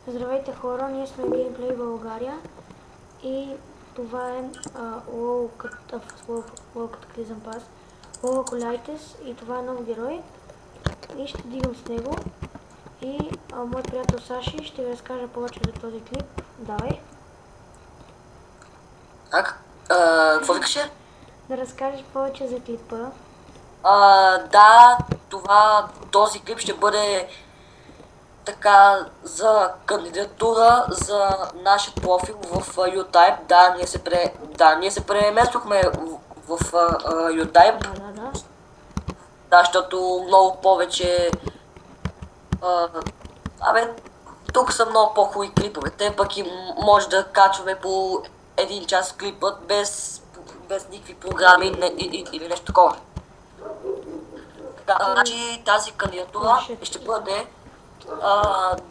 Здравейте хора, ние сме Gameplay България и това е WoW Cataclysm Pass, WoW Acolytes и това е нов герой и ще дигам с него и моят приятел Саши ще ви разкаже повече за този клип. Давай. Какво викаше? Да разкажеш повече за клипа. Да, този клип ще бъде така за кандидатура за нашия профил в YouTube. Ние се преместохме в YouTube. Да. Да, защото много повече... тук са много по-хубави клиповете, пък и може да качваме по един час клипът без никакви програми или нещо такова. Значи тази кандидатура ще бъде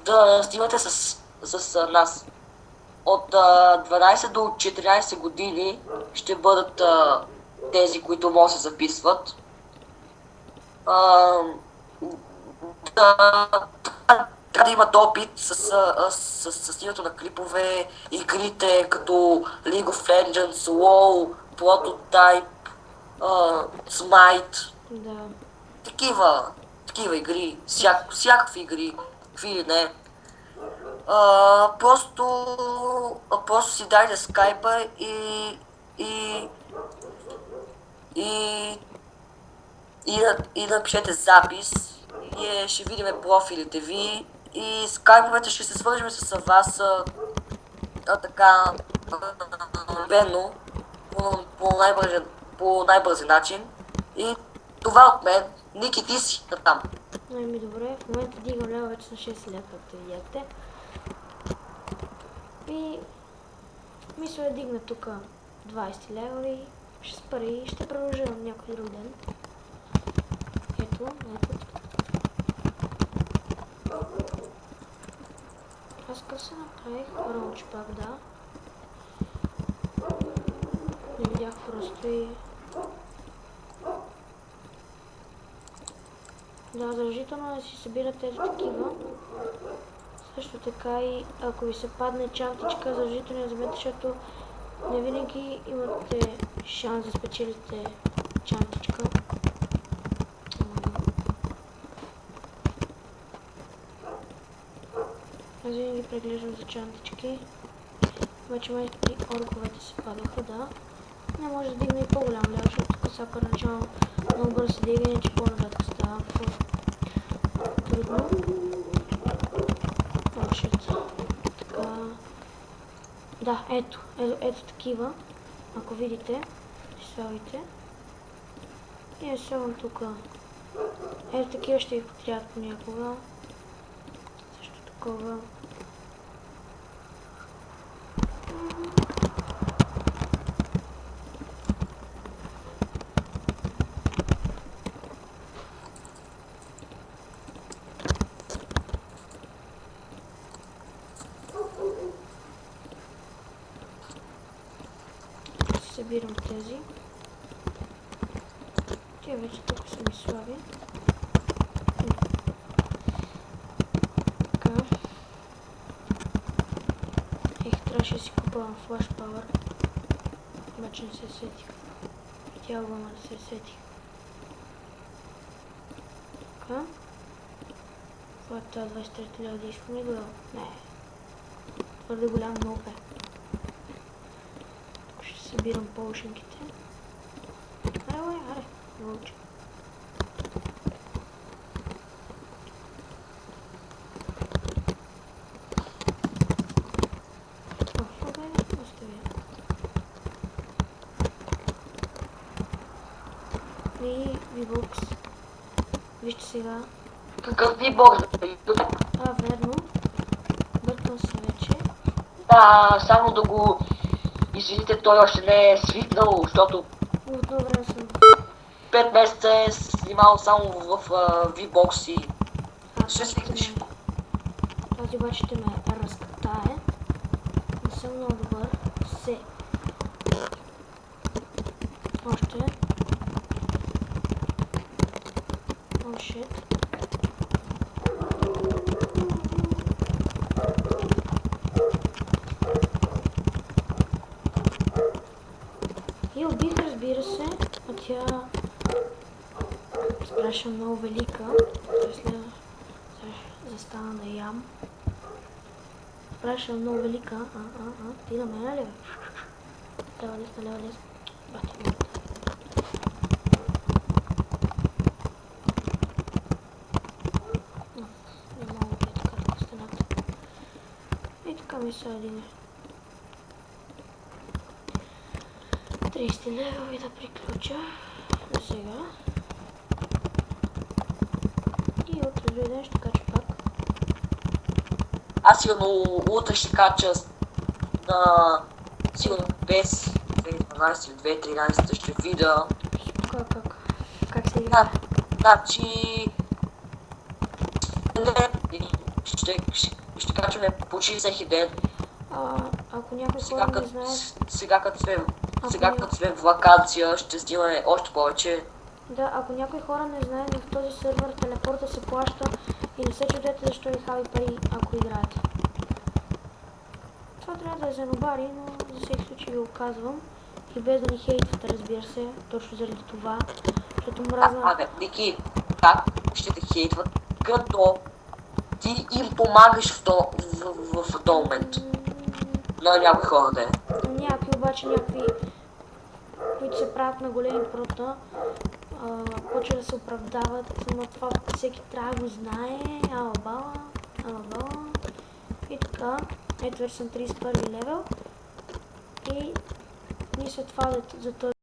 да снимате с нас. От 12 до 14 години ще бъдат тези, които могат да се записват. Трябва да имат опит с снимането на клипове, игрите като League of Legends, WoW, Prototype, Smite. Да. Такива игри, всякакви игри, какви ли не. Просто си дайте скайпа и напишете запис. Ние ще видим профилите ви и скайповете ще се свържем с вас така бенно, по най-бързи начин. И това от мен. Ники, ти си натам. Ами добре, в момента дигам лева вече на 6 лева, както видяхте. И мисля да дигна тук 20 лева и ще спара и ще продължа на някой друг ден. Ето. Аз къде се направих? Ронч пак, да. Не видях просто и... Да, задължително да си събирате такива. Също така и ако ви се падне чантичка, задължително я вземете, защото не винаги имате шанс да спечелите чантичка. Аз винаги преглеждам за чантички. Вече май и орковете се падаха, да. Не може да дигна и по-голям лева, защото тук сега първоначално много бързо се дигане, че по-нататък става трудно. Така. Да, ето такива. Ако видите, слагайте. И слагам тук. Ето такива ще ви потрябват понякога. Също такова. Събирам тези. Те вече тук са ми слаби. Така. Трябваше да си купувам Flash Power. Обаче не се сетих. Тялвам да се сетих. Така. Това е това 23 лева да искам ли го? Не. Твърде голям много е. Ще събирам полшинките. Аре, вълче. И V-Box. Вижте сега. Какъв V-Box? Верно. Бъркам се вече. Да, само да го извините, той още не е свикнал, защото От добре съм. 5 месеца е снимал само в V-Box и ще свикнеш. Този обаче ще ме разкатае. Не съм много добър. Още. Oh shit. тя беше много велика. Сега застана да ям. Беше много велика. Ти на мен ли бе? Лева лез. Бати му. Не мога да така по стената. И така ми се един 30 лева и да приключа за сега. И утре други ден ще кача пак. Аз сигурно утре ще кача на сигурно без 2012 или 2013 ще видя. Как се играе? Значи... Ще качваме почти всеки ден. Ако някой хора не знае... Сега като сме в вакансия, ще снимаме още повече. Да, ако някой хора не знае, в този сервер телепорта се плаща и не се чудете защо ви хаби пари, ако играете. Това трябва да е за нобари, но за всеки случай ви го казвам. И без да ни хейтвате, разбира се, точно заради това, защото мразна... Ники, как ще те хейтват, като ти им помагаш в този момент? На някои хора да е. Някакви обаче, които се правят на големи прота, почва да се оправдават, но това всеки трябва да го знае. Алабала. И така, ето вече съм 31 левел. И мисля това за този